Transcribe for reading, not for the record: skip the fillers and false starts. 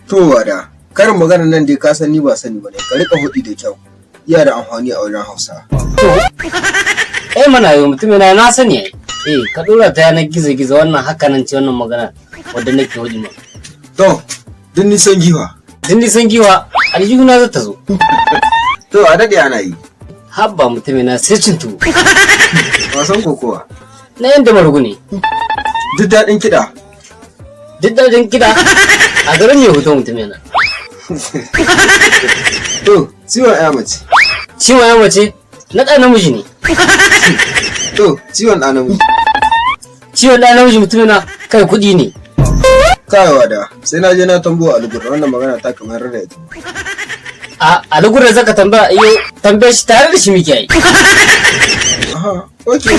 To wada, karin magana nan dai ka san ni ba sani bane, ka rika hudi da kyau. Iya da amfani a wajen Hausa. To, mana yau mutum na sani ai. Ka dora ta yanar gizo-gizo wannan haka nan ce wannan magana wadda nake hudi ma. To, duk nisan giwa. Duk nisan giwa, aljihuna za ta zo. To, a daɗe ana yi. Habba mutum na sai cin tuwo. Wasan kokowa. Na yanda marugu ne. Duk daɗin kiɗa. Duk daɗin kiɗa a garin mai hoto mutum yana. To, ciwon ya mace. Ciwon ya mace na ɗan namiji ne. To, ciwon ɗan namiji. Ciwon ɗan namiji mutum yana kai kuɗi ne. Kayawa da sai na je na tambo a lugur wannan magana ta kamar rada ita. A lugur da zaka tambaya iyo tambaye shi tare da shi muke yi. Aha, okay.